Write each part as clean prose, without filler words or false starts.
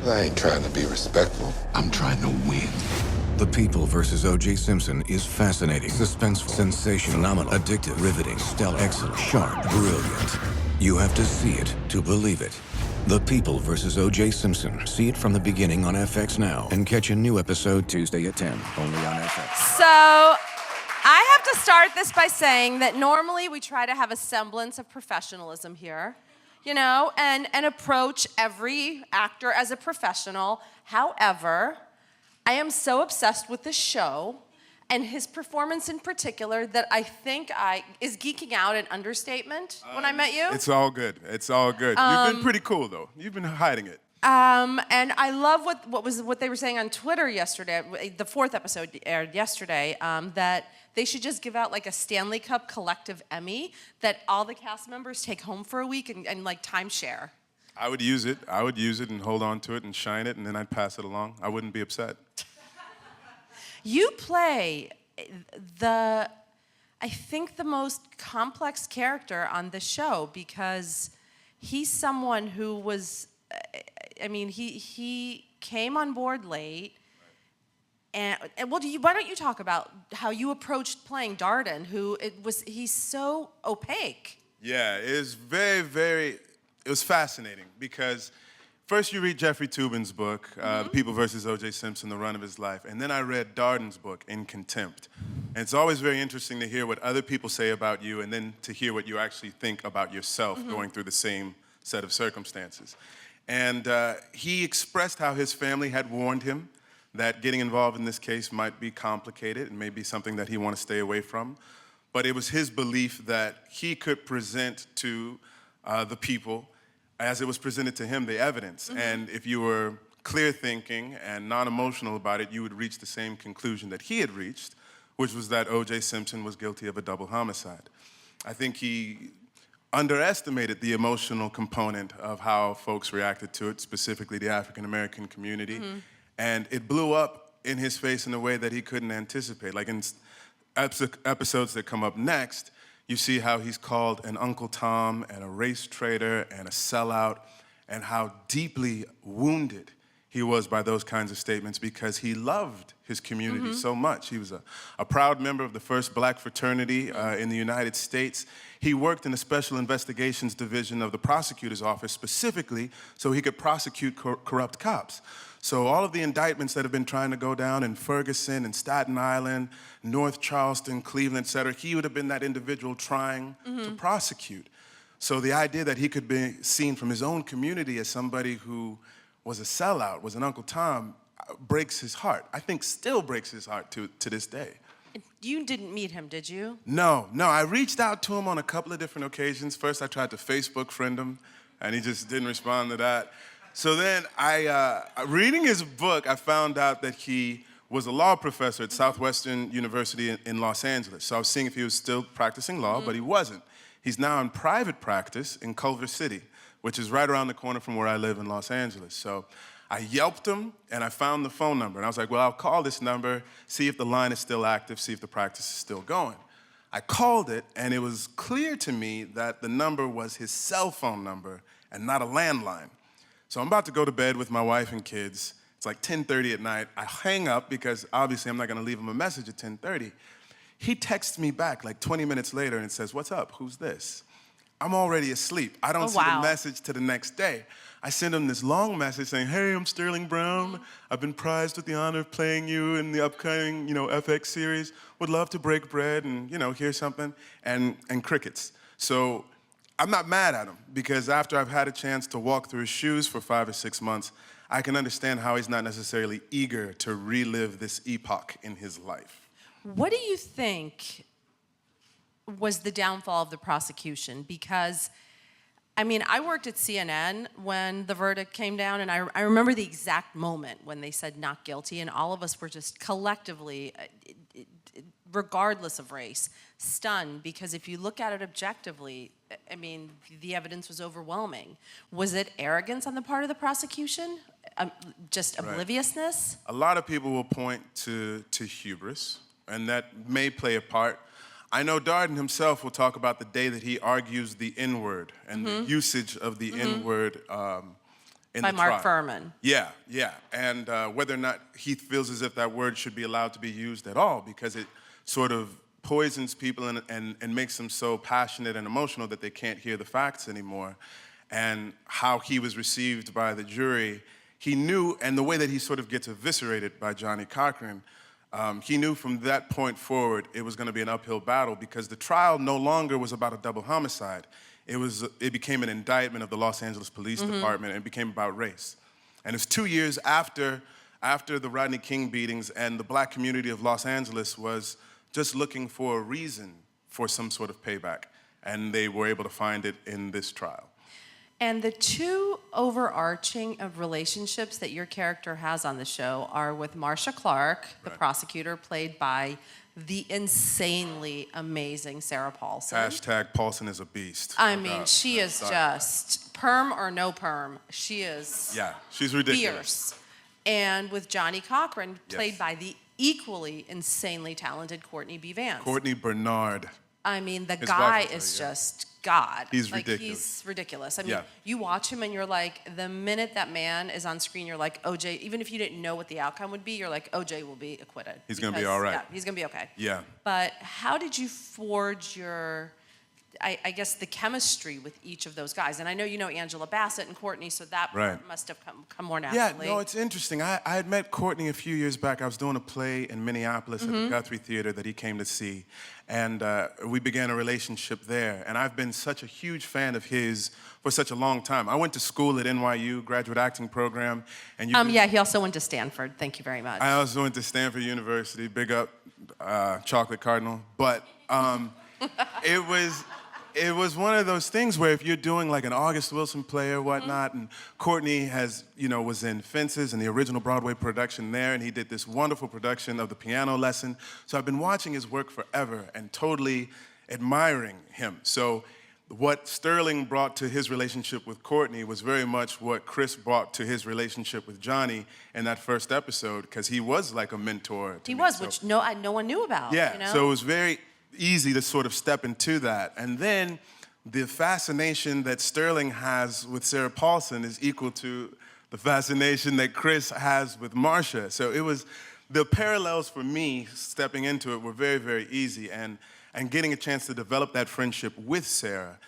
I ain't trying to be respectful. I'm trying to win. The People vs. O.J. Simpson is fascinating, suspenseful, sensational, phenomenal, addictive, riveting, stellar, excellent, sharp, brilliant. You have to see it to believe it. The People vs. O.J. Simpson. See it from the beginning on FX now and catch a new episode Tuesday at 10, only on FX. So, I have to start this by saying that normally we try to have a semblance of professionalism here, you know, and approach every actor as a professional. However, I am so obsessed with this show and his performance in particular that I think is geeking out an understatement when I met you. It's all good. It's all good. You've been pretty cool, though. You've been hiding it. And I love what they were saying on Twitter yesterday. The 4th episode aired yesterday. That they should just give out like a Stanley Cup collective Emmy that all the cast members take home for a week and like timeshare. I would use it. I would use it and hold on to it and shine it, and then I'd pass it along. I wouldn't be upset. You play I think the most complex character on the show because he's someone who was, he came on board late. And why don't you talk about how you approached playing Darden, he's so opaque. Yeah, it was it was fascinating because first you read Jeffrey Toobin's book, The People vs. O.J. Simpson, The Run of His Life, and then I read Darden's book, In Contempt. And it's always very interesting to hear what other people say about you and then to hear what you actually think about yourself going through the same set of circumstances. And he expressed how his family had warned him that getting involved in this case might be complicated and may be something that he wanted to stay away from. But it was his belief that he could present to the people, as it was presented to him, the evidence. And if you were clear thinking and non-emotional about it, you would reach the same conclusion that he had reached, which was that O.J. Simpson was guilty of a double homicide. I think he underestimated the emotional component of how folks reacted to it, specifically the African-American community. And it blew up in his face in a way that he couldn't anticipate. Like in episodes that come up next, you see how he's called an Uncle Tom and a race traitor and a sellout, and how deeply wounded he was by those kinds of statements because he loved his community so much. He was a proud member of the first black fraternity in the United States. He worked in the Special Investigations Division of the prosecutor's office specifically so he could prosecute corrupt cops. So all of the indictments that have been trying to go down in Ferguson and Staten Island, North Charleston, Cleveland, et cetera, he would have been that individual trying to prosecute. So the idea that he could be seen from his own community as somebody who was a sellout, was an Uncle Tom, breaks his heart. I think still breaks his heart to this day. You didn't meet him, did you? No. I reached out to him on a couple of different occasions. First, I tried to Facebook friend him, and he just didn't respond to that. So then, reading his book, I found out that he was a law professor at Southwestern University in Los Angeles. So I was seeing if he was still practicing law, but he wasn't. He's now in private practice in Culver City, which is right around the corner from where I live in Los Angeles. So I Yelped him, and I found the phone number. And I was like, well, I'll call this number, see if the line is still active, see if the practice is still going. I called it, and it was clear to me that the number was his cell phone number and not a landline. So I'm about to go to bed with my wife and kids. It's like 10:30 at night. I hang up because obviously I'm not gonna leave him a message at 10:30. He texts me back like 20 minutes later and says, what's up, who's this? I'm already asleep. I don't see the message to the next day. I send him this long message saying, hey, I'm Sterling Brown. I've been prized with the honor of playing you in the upcoming, FX series. Would love to break bread and, hear something, and crickets. So I'm not mad at him because after I've had a chance to walk through his shoes for 5 or 6 months, I can understand how he's not necessarily eager to relive this epoch in his life. What do you think was the downfall of the prosecution? Because, I worked at CNN when the verdict came down, and I remember the exact moment when they said not guilty, and all of us were just collectively, regardless of race, stunned, because if you look at it objectively, the evidence was overwhelming. Was it arrogance on the part of the prosecution? Just obliviousness? A lot of people will point to hubris, and that may play a part. I know Darden himself will talk about the day that he argues the N-word and the usage of the N-word in By the Mark trial. Furman. Yeah, yeah. And whether or not he feels as if that word should be allowed to be used at all, because it sort of poisons people and makes them so passionate and emotional that they can't hear the facts anymore. And how he was received by the jury, he knew, and the way that he sort of gets eviscerated by Johnny Cochran, he knew from that point forward it was going to be an uphill battle, because the trial no longer was about a double homicide. It became an indictment of the Los Angeles Police Department, and it became about race. And it's 2 years after the Rodney King beatings, and the black community of Los Angeles was just looking for a reason for some sort of payback. And they were able to find it in this trial. And the two overarching relationships that your character has on the show are with Marcia Clark, the prosecutor, played by the insanely amazing Sarah Paulson. Hashtag Paulson is a beast. I mean, she is just perm or no perm. She is she's ridiculous. fierce. And with Johnny Cochran, played Yes. by the equally insanely talented Courtney B. Vance. Courtney Bernard. I mean, the His guy wife, is yeah. just God. He's like, ridiculous. He's ridiculous. I mean, Yeah. you watch him and you're like, the minute that man is on screen, you're like, OJ, even if you didn't know what the outcome would be, you're like, OJ will be acquitted. He's gonna be Because, all right. Yeah, he's gonna be okay. Yeah. But how did you forge your, I guess, the chemistry with each of those guys? And I know you know Angela Bassett and Courtney, so that Right. must have come more Yeah, naturally. no, it's interesting. I had met Courtney a few years back. I was doing a play in Minneapolis at the Guthrie Theater that he came to see. And we began a relationship there. And I've been such a huge fan of his for such a long time. I went to school at NYU, graduate acting program. And Yeah, he also went to Stanford. Thank you very much. I also went to Stanford University, big up Chocolate Cardinal. But it was one of those things where if you're doing like an August Wilson play or whatnot, and Courtney was in Fences and the original Broadway production there, and he did this wonderful production of The Piano Lesson. So I've been watching his work forever and totally admiring him. So what Sterling brought to his relationship with Courtney was very much what Chris brought to his relationship with Johnny in that first episode, because he was like a mentor to me. Which no one knew about. Yeah, You know? so it was very easy to sort of step into that. And then the fascination that Sterling has with Sarah Paulson is equal to the fascination that Chris has with Marcia. So it was, the parallels for me stepping into it were very, very easy. And getting a chance to develop that friendship with Sarah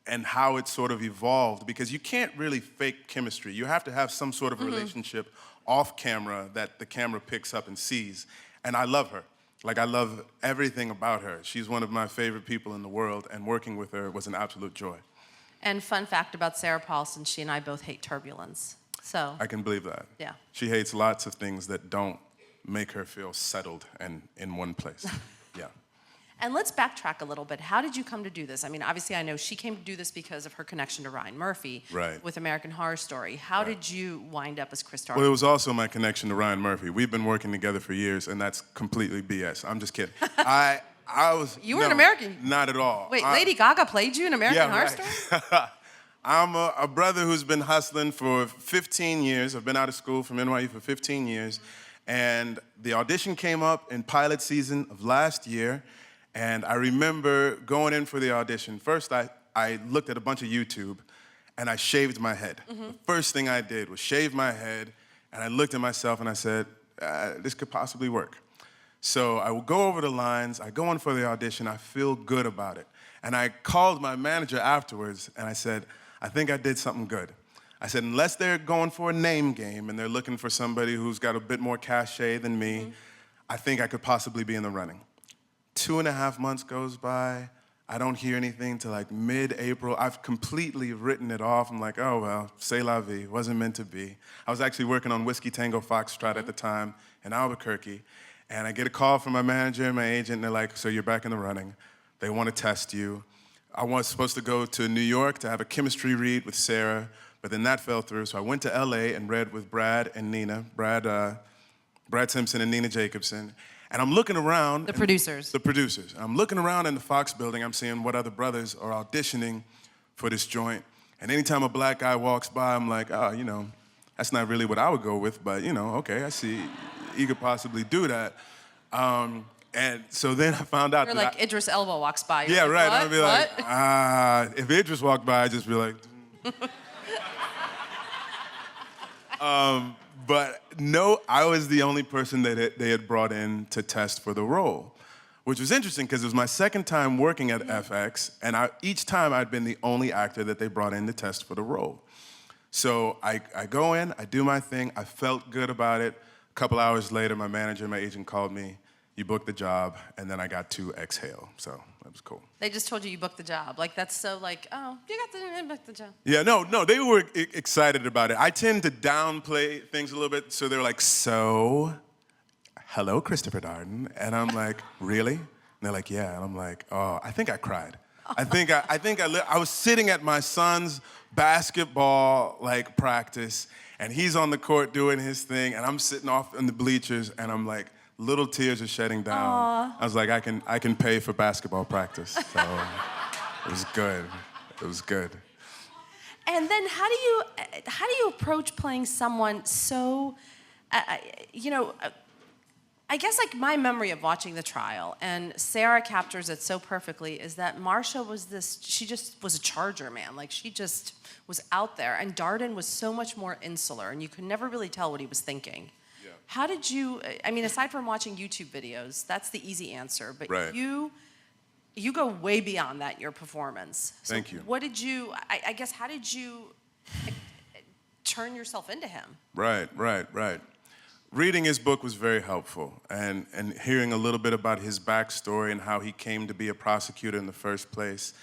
and how it sort of evolved, because you can't really fake chemistry. You have to have some sort of relationship off camera that the camera picks up and sees. And I love her. Like, I love everything about her. She's one of my favorite people in the world, and working with her was an absolute joy. And fun fact about Sarah Paulson, she and I both hate turbulence. So I can believe that. Yeah. She hates lots of things that don't make her feel settled and in one place. Yeah. And let's backtrack a little bit. How did you come to do this? I mean, obviously, I know she came to do this because of her connection to Ryan Murphy with American Horror Story. How did you wind up as Chris Darden? Well, it was also my connection to Ryan Murphy. We've been working together for years, and that's completely BS. I'm just kidding. I was... You were an American... Not at all. Wait, Lady Gaga played you in American Horror Story? I'm a brother who's been hustling for 15 years. I've been out of school from NYU for 15 years. And the audition came up in pilot season of last year. And I remember going in for the audition. First, I looked at a bunch of YouTube, and I shaved my head. The first thing I did was shave my head, and I looked at myself, and I said, this could possibly work. So I will go over the lines, I go in for the audition, I feel good about it. And I called my manager afterwards, and I said, I think I did something good. I said, unless they're going for a name game, and they're looking for somebody who's got a bit more cachet than me, I think I could possibly be in the running. 2.5 months goes by. I don't hear anything till like mid-April. I've completely written it off. I'm like, oh, well, c'est la vie. Wasn't meant to be. I was actually working on Whiskey Tango Foxtrot at the time in Albuquerque. And I get a call from my manager and my agent, and they're like, so you're back in the running. They want to test you. I was supposed to go to New York to have a chemistry read with Sarah, but then that fell through. So I went to LA and read with Brad and Nina, Brad Simpson and Nina Jacobson. And I'm looking around. The producers. The producers. I'm looking around in the Fox building. I'm seeing what other brothers are auditioning for this joint. And anytime a black guy walks by, I'm like, oh, you know, that's not really what I would go with, but, you know, okay, I see you could possibly do that. And so then I found out You're like, Idris Elba walks by. You're yeah, like, right. What? I'd be like, if Idris walked by, I'd just be like, But no, I was the only person that they had brought in to test for the role, which was interesting because it was my second time working at FX, and each time I'd been the only actor that they brought in to test for the role. So I go in, I do my thing, I felt good about it. A couple hours later, my manager and my agent called me, you booked the job, and then I got to exhale, so that was cool. They just told you booked the job. Like, that's so like, oh, you booked the job. Yeah, no, they were excited about it. I tend to downplay things a little bit, so they were like, so, hello, Christopher Darden. And I'm like, really? And they're like, yeah. And I'm like, oh, I think I cried. I was sitting at my son's basketball practice, and he's on the court doing his thing, and I'm sitting off in the bleachers, and I'm like, little tears are shedding down. Aww. I was like, I can pay for basketball practice. So it was good. It was good. And then how do you approach playing someone so, I guess my memory of watching the trial, and Sarah captures it so perfectly, is that Marcia she just was a charger, man. Like, she just was out there, and Darden was so much more insular, and you could never really tell what he was thinking. Yeah. How did you, aside from watching YouTube videos, that's the easy answer, but right. You go way beyond that, your performance. So thank you. What did you, I guess, how did you turn yourself into him? Right. Reading his book was very helpful, and hearing a little bit about his backstory and how he came to be a prosecutor in the first place.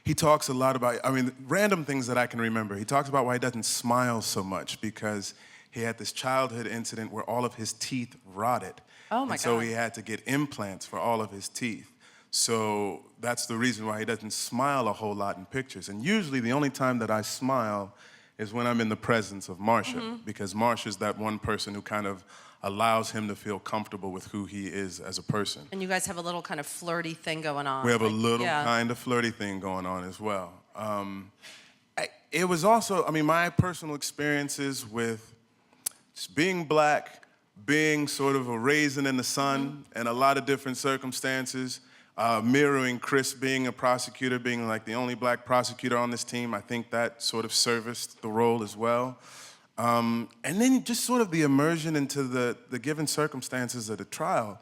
He talks a lot about, random things that I can remember. He talks about why he doesn't smile so much, because he had this childhood incident where all of his teeth rotted. Oh, my God. So he had to get implants for all of his teeth. So that's the reason why he doesn't smile a whole lot in pictures. And usually the only time that I smile is when I'm in the presence of Marcia, because Marcia's that one person who kind of allows him to feel comfortable with who he is as a person. And you guys have a little kind of flirty thing going on. We have a little kind of flirty thing going on as well. It was also, my personal experiences with just being black, being sort of a raisin in the sun, and a lot of different circumstances, mirroring Chris being a prosecutor, being like the only black prosecutor on this team. I think that sort of serviced the role as well. And then just sort of the immersion into the given circumstances of the trial.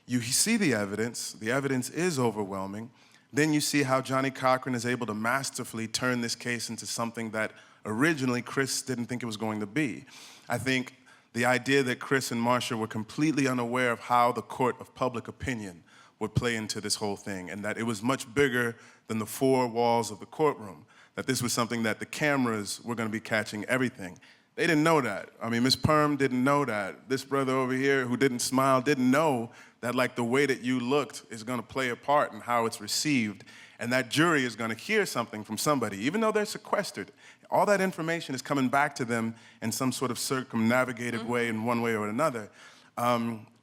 You see the evidence is overwhelming. Then you see how Johnny Cochran is able to masterfully turn this case into something that originally Chris didn't think it was going to be. I think the idea that Chris and Marcia were completely unaware of how the court of public opinion would play into this whole thing, and that it was much bigger than the four walls of the courtroom, that this was something that the cameras were going to be catching everything. They didn't know that. Miss Perm didn't know that. This brother over here who didn't smile didn't know that the way that you looked is going to play a part in how it's received, and that jury is going to hear something from somebody, even though they're sequestered. All that information is coming back to them in some sort of circumnavigated way, in one way or another.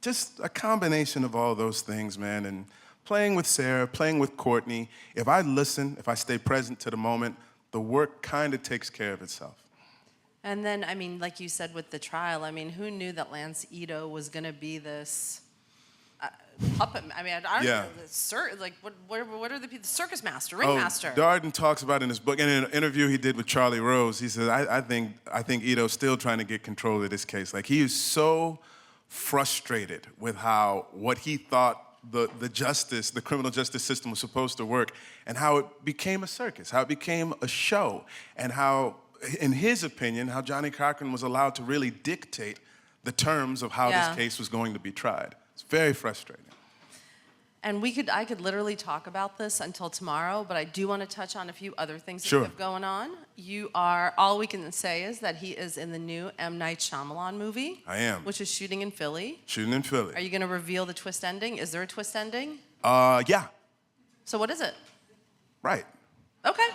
Just a combination of all those things, man, and playing with Sarah, playing with Courtney. If I listen, if I stay present to the moment, the work kind of takes care of itself. And then, like you said with the trial, who knew that Lance Ito was going to be this puppet? I don't know. What are the people? Circus master, ringmaster. Darden talks about in his book, and in an interview he did with Charlie Rose, he says, I think Ito's still trying to get control of this case. He is so frustrated with what he thought the criminal justice system was supposed to work, and how it became a circus, how it became a show, and how, in his opinion, how Johnny Cochran was allowed to really dictate the terms of how this case was going to be tried. It's very frustrating. And I could literally talk about this until tomorrow, but I do want to touch on a few other things that Sure. you have going on. All we can say is that he is in the new M. Night Shyamalan movie. I am. Which is shooting in Philly. Shooting in Philly. Are you going to reveal the twist ending? Is there a twist ending? Yeah. So what is it? Right. Okay.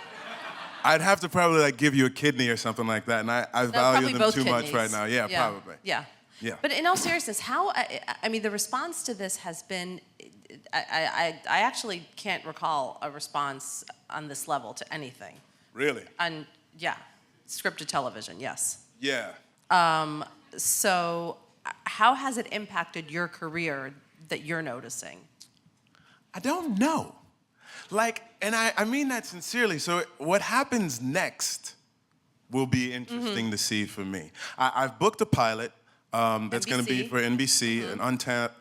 I'd have to probably give you a kidney or something like that, and I value them too much right now. Yeah, probably. Yeah. Yeah. But in all seriousness, the response to this has been, I actually can't recall a response on this level to anything. Really? And scripted television, yes. Yeah. So how has it impacted your career that you're noticing? I don't know. And I mean that sincerely. So what happens next will be interesting to see for me. I've booked a pilot that's going to be for NBC, an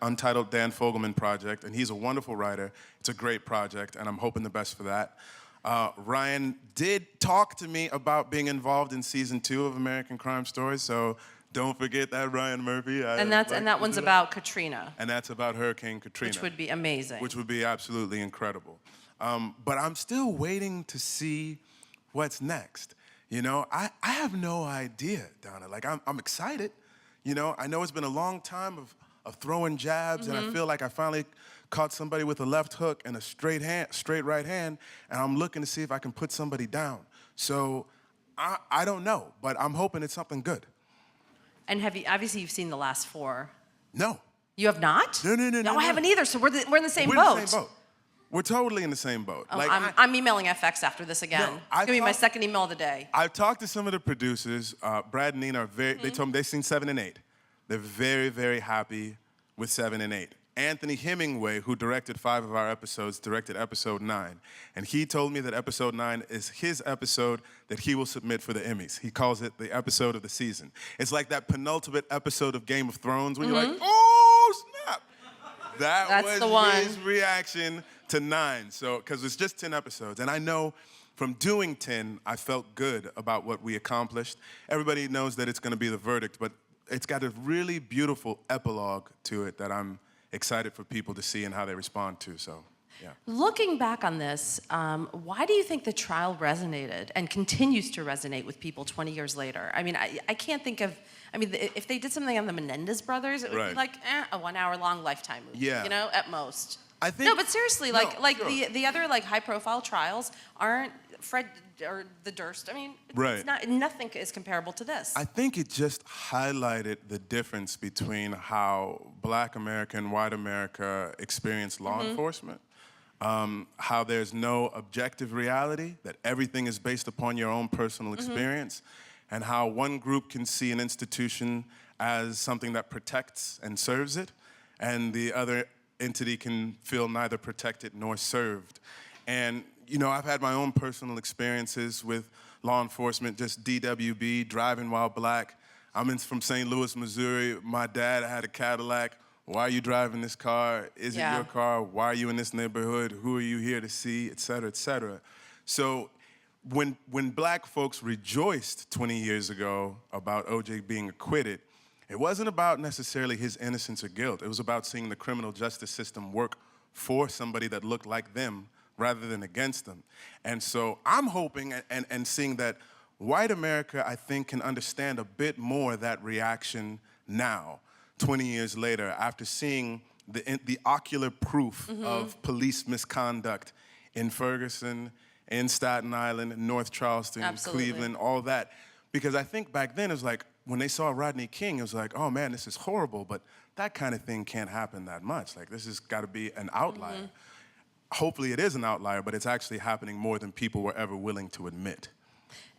Untitled Dan Fogelman project, and he's a wonderful writer. It's a great project, and I'm hoping the best for that. Ryan did talk to me about being involved in season 2 of American Crime Stories, so don't forget that, Ryan Murphy. And that one's about Katrina. And that's about Hurricane Katrina. Which would be amazing. Which would be absolutely incredible. But I'm still waiting to see what's next. You know, I have no idea, Donna. Like, I'm excited. You know, I know it's been a long time of throwing jabs, and I feel like I finally caught somebody with a left hook and a straight right hand, and I'm looking to see if I can put somebody down. So I don't know, but I'm hoping it's something good. And obviously you've seen the last 4. No. You have not? No, I haven't either, so we're in the same boat. We're in the same boat. We're totally in the same boat. Oh, I'm emailing FX after this again. No, it's gonna be my second email of the day. I've talked to some of the producers. Brad and Nina are they told me they've seen 7 and 8. They're very, very happy with 7 and 8. Anthony Hemingway, who directed 5 of our episodes, directed episode 9. And he told me that episode 9 is his episode that he will submit for the Emmys. He calls it the episode of the season. It's like that penultimate episode of Game of Thrones when you're like, oh, snap. That's the one. His reaction to 9. So, because it's just 10 episodes. And I know from doing 10, I felt good about what we accomplished. Everybody knows that it's going to be the verdict, but it's got a really beautiful epilogue to it that I'm excited for people to see and how they respond to, so, yeah. Looking back on this, why do you think the trial resonated and continues to resonate with people 20 years later? I mean, I can't think of, I mean, if they did something on the Menendez brothers, it would be like a 1-hour-long Lifetime movie, you know, at most. I think, no, but seriously, the other like high-profile trials aren't Fred or the Durst. I mean, it's not, nothing is comparable to this. I think it just highlighted the difference between how Black America and white America experience law enforcement. How there's no objective reality, that everything is based upon your own personal experience, and how one group can see an institution as something that protects and serves it, and the other entity can feel neither protected nor served. And, you know, I've had my own personal experiences with law enforcement, just DWB, driving while Black. I'm from St. Louis, Missouri. My dad had a Cadillac. Why are you driving this car? Is it your car? Why are you in this neighborhood? Who are you here to see? Et cetera, et cetera. So when Black folks rejoiced 20 years ago about O.J. being acquitted, it wasn't about necessarily his innocence or guilt. It was about seeing the criminal justice system work for somebody that looked like them rather than against them. And so I'm hoping and seeing that white America, I think, can understand a bit more that reaction now, 20 years later, after seeing the ocular proof of police misconduct in Ferguson, in Staten Island, in North Charleston, Cleveland, all that. Because I think back then it was like, when they saw Rodney King, it was like, oh man, this is horrible, but that kind of thing can't happen that much. Like, this has got to be an outlier. Hopefully it is an outlier, but it's actually happening more than people were ever willing to admit.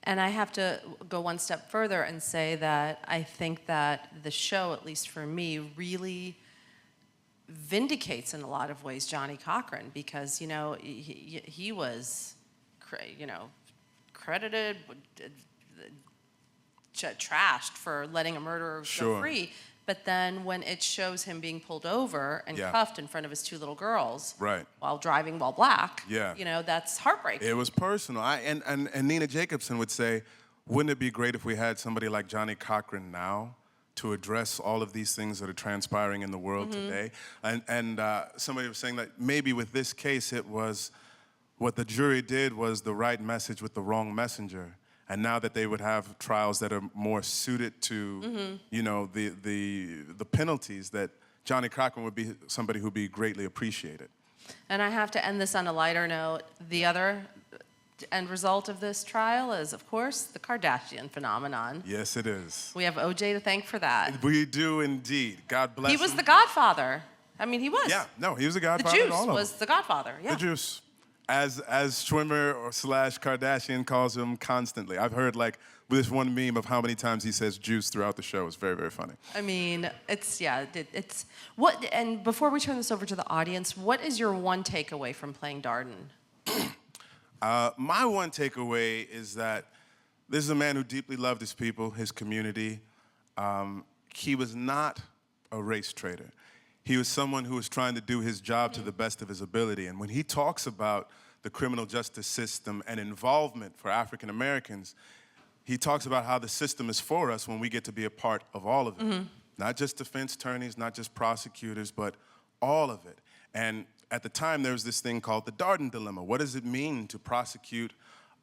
And I have to go one step further and say that I think that the show, at least for me, really vindicates in a lot of ways Johnny Cochran, because, you know, he was, you know, credited, trashed for letting a murderer go free. But then when it shows him being pulled over and cuffed in front of his 2 little girls while driving while Black, you know, that's heartbreaking. It was personal. And Nina Jacobson would say, wouldn't it be great if we had somebody like Johnny Cochran now to address all of these things that are transpiring in the world today? And somebody was saying that maybe with this case, it was what the jury did was the right message with the wrong messenger. And now that they would have trials that are more suited to, you know, the penalties, that Johnny Cochran would be somebody who'd be greatly appreciated. And I have to end this on a lighter note. The other end result of this trial is, of course, the Kardashian phenomenon. Yes, it is. We have O.J. to thank for that. We do indeed. God bless him. He was the godfather. I mean, he was. Yeah, no, he was the godfather. The Juice was the godfather, The Juice. As Schwimmer / Kardashian calls him constantly. I've heard like this one meme of how many times he says juice throughout the show. It's very, very funny. I mean, it's what, and before we turn this over to the audience, what is your one takeaway from Playing Darden? My one takeaway is that This is a man who deeply loved his people, his community. He was not a race traitor. He was someone who was trying to do his job to the best of his ability. And when he talks about the criminal justice system and involvement for African Americans, he talks about how the system is for us when we get to be a part of all of it. Not just defense attorneys, not just prosecutors, but all of it. And at the time, there was this thing called the Darden Dilemma. What does it mean to prosecute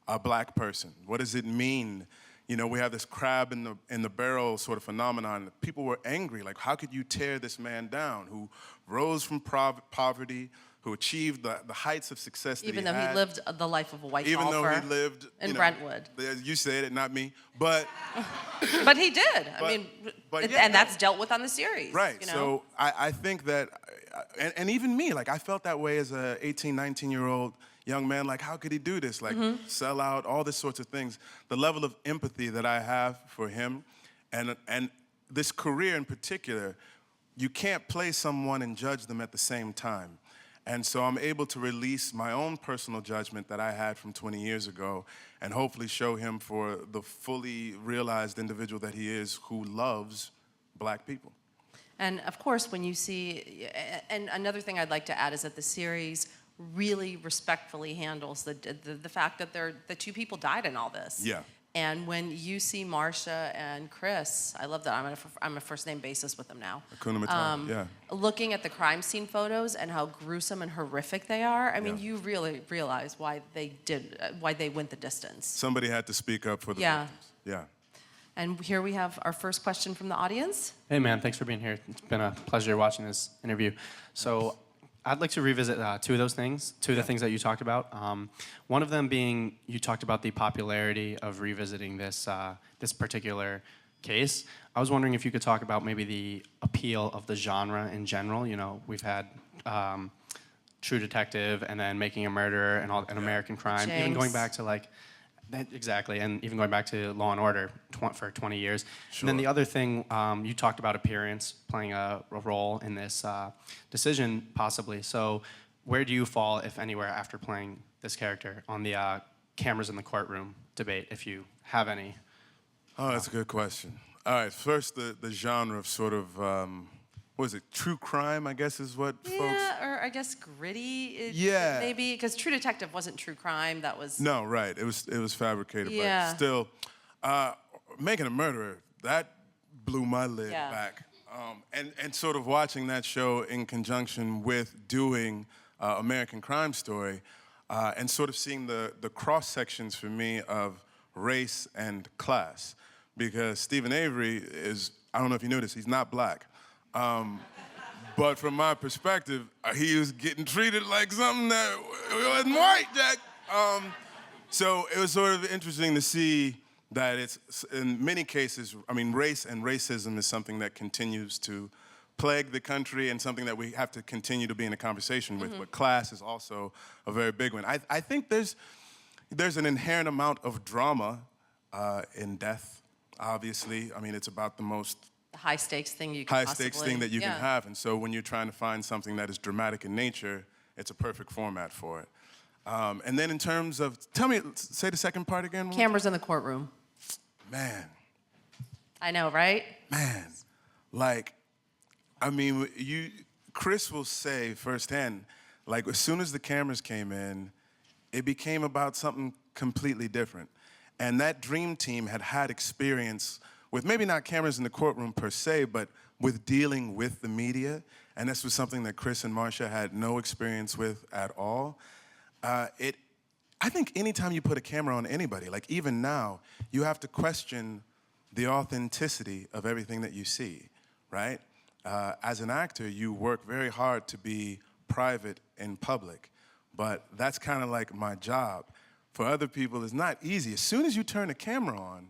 a black person? What does it mean? You know, we have this crab in the barrel sort of phenomenon. People were angry, like, how could you tear this man down who rose from poverty, who achieved the heights of success that he had. Even though he lived the life of a white Even golfer. though he lived in Brentwood. You said it, not me, but. But he did. Yeah, and that's dealt with on the series. Right, you know? so I think that, and even me, like I felt that way as a 18, 19-year-old young man, like how could he do this? Like sell out, all this sorts of things. The level of empathy that I have for him and this career in particular, you can't play someone and judge them at the same time. And so I'm able to release my own personal judgment that I had from 20 years ago and hopefully show him for the fully realized individual that he is who loves black people. And of course, when you see, and another thing I'd like to add is that the series really respectfully handles the fact that the two people died in all this. Yeah. And when you see Marsha and Chris, I love that I'm a first name basis with them now. Hakuna Matata, yeah. Looking at the crime scene photos and how gruesome and horrific they are, I mean, you really realize why they went the distance. Somebody had to speak up for the victims. Yeah. And here we have our first question from the audience. Hey man, thanks for being here. It's been a pleasure watching this interview. So I'd like to revisit two of those things, two of the things that you talked about. One of them being, you talked about the popularity of revisiting this particular case. I was wondering if you could talk about maybe the appeal of the genre in general. You know, we've had True Detective and then Making a Murderer and American Crime, even going back to like, exactly, and even going back to Law and Order for 20 years. Sure. And then the other thing, you talked about appearance playing a role in this decision, possibly. So where do you fall, if anywhere, after playing this character on the cameras in the courtroom debate, if you have any? Oh, that's a good question. All right, first the genre of sort of, what is it, true crime, I guess is what folks... Yeah, or I guess gritty, maybe, because True Detective wasn't true crime, that was... No, right, it was fabricated, yeah. but still, Making a Murderer, that blew my lid back. And sort of watching that show in conjunction with doing American Crime Story, and sort of seeing the cross-sections for me of race and class, because Stephen Avery is, I don't know if you knew this, he's not black. But from my perspective, he was getting treated like something that wasn't white, Jack. So it was sort of interesting to see that it's, in many cases, I mean, race and racism is something that continues to plague the country and something that we have to continue to be in a conversation with, but class is also a very big one. I think there's an inherent amount of drama in death, obviously. I mean, it's about the most high stakes thing you can that you can have, and so when you're trying to find something that is dramatic in nature, it's a perfect format for it. And then in terms of, say the second part again. Cameras in the courtroom. Man. I know, right? Man, like, I mean, Chris will say firsthand, like as soon as the cameras came in, it became about something completely different. And that dream team had experience with maybe not cameras in the courtroom per se, but with dealing with the media. And this was something that Chris and Marsha had no experience with at all. I think anytime you put a camera on anybody, like even now, you have to question the authenticity of everything that you see, right? As an actor, you work very hard to be private in public, but that's kind of like my job. For other people, it's not easy. As soon as you turn a camera on,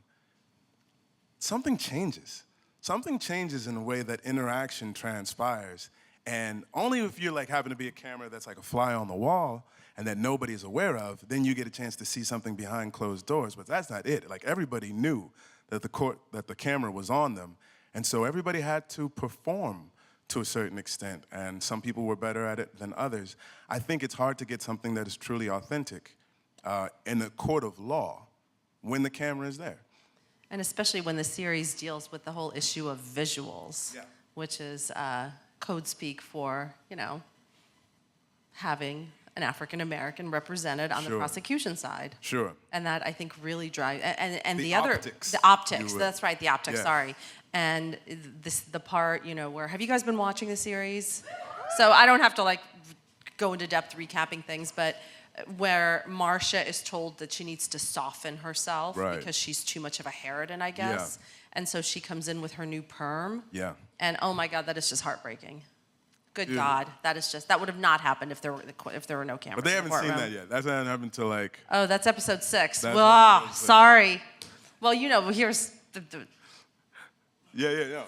something changes. Something changes in the way that interaction transpires. And only if you're like happen to be a camera that's like a fly on the wall and that nobody is aware of, then you get a chance to see something behind closed doors. But that's not it. Like everybody knew that the camera was on them. And so everybody had to perform to a certain extent. And some people were better at it than others. I think it's hard to get something that is truly authentic in a court of law when the camera is there. And especially when the series deals with the whole issue of visuals, Yeah. which is code speak for, having an African American represented on the Sure. prosecution side. Sure. And that I think really drives, and The the other, optics, the optics, you would- that's right, the optics, Yeah. sorry. And the part, where, have you guys been watching the series? So I don't have to go into depth recapping things, but where Marcia is told that she needs to soften herself Right. because she's too much of a Harridan, I guess. And so she comes in with her new perm. Yeah. And oh my God, that is just heartbreaking. Good Dude. God, that would have not happened if there were no cameras. But they in the haven't seen courtroom. that yet. That's not happened till Oh, that's episode 6. That's Ah, episode 6. sorry. Well, here's the yeah.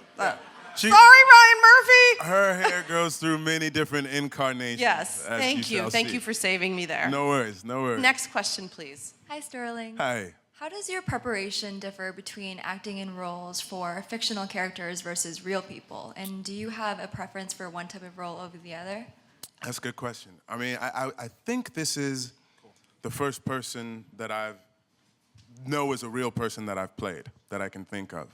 She, sorry, Ryan Murphy. her hair goes through many different incarnations. Yes, as thank you. shall Thank see. you for saving me there. No worries, no worries. Next question, please. Hi, Sterling. Hi. How does your preparation differ between acting in roles for fictional characters versus real people? And do you have a preference for one type of role over the other? That's a good question. I mean, I think this is the first person that I know is a real person that I've played, that I can think of.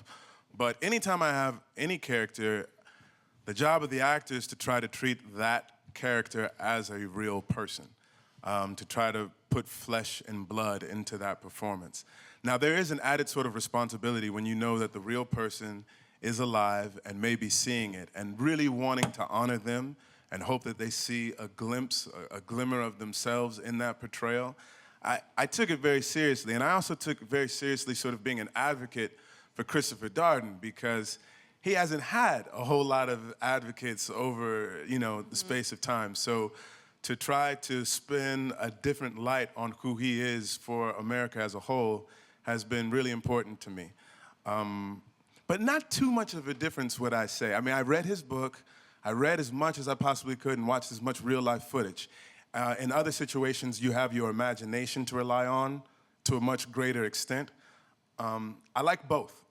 But anytime I have any character, the job of the actor is to try to treat that character as a real person, to try to put flesh and blood into that performance. Now, there is an added sort of responsibility when you know that the real person is alive and may be seeing it and really wanting to honor them and hope that they see a glimpse, a glimmer of themselves in that portrayal. I took it very seriously, and I also took it very seriously sort of being an advocate for Christopher Darden, because he hasn't had a whole lot of advocates over, the space of time. So to try to spin a different light on who he is for America as a whole has been really important to me. But not too much of a difference, would I say. I mean, I read his book, I read as much as I possibly could and watched as much real-life footage. In other situations, you have your imagination to rely on to a much greater extent. I like both.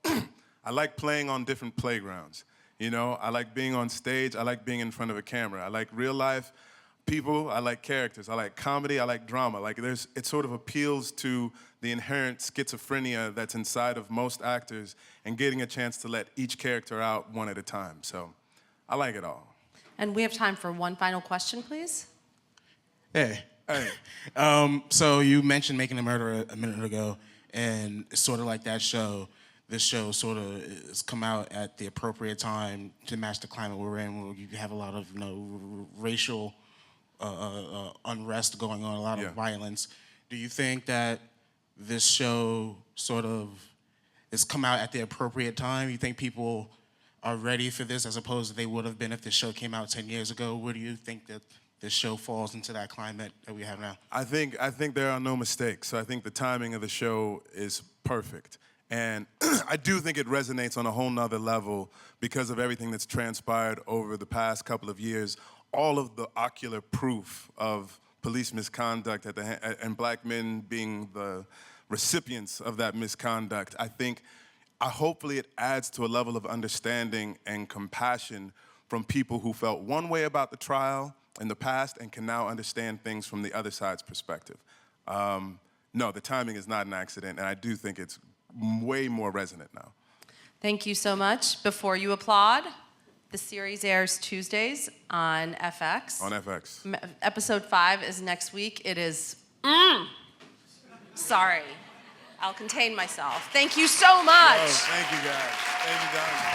I like playing on different playgrounds. I like being on stage. I like being in front of a camera. I like real-life people. I like characters. I like comedy. I like drama. It sort of appeals to the inherent schizophrenia that's inside of most actors and getting a chance to let each character out one at a time. So I like it all. And we have time for one final question, please. Hey. Hey. So you mentioned Making a Murderer a minute ago, and it's sort of like that show. This show sort of has come out at the appropriate time to match the climate we're in, where you have a lot of racial unrest going on, a lot of violence. Do you think that this show sort of has come out at the appropriate time? You think people are ready for this as opposed to they would have been if this show came out 10 years ago? Where do you think that this show falls into that climate that we have now? I think there are no mistakes. So I think the timing of the show is perfect. And I do think it resonates on a whole nother level because of everything that's transpired over the past couple of years. All of the ocular proof of police misconduct and black men being the recipients of that misconduct. I think hopefully it adds to a level of understanding and compassion from people who felt one way about the trial in the past and can now understand things from the other side's perspective. No, the timing is not an accident, and I do think it's way more resonant now. Thank you so much. Before you applaud, the series airs Tuesdays on FX. On FX. Episode 5 is next week. It is, sorry. I'll contain myself. Thank you so much. Oh, thank you, guys. Thank you, guys.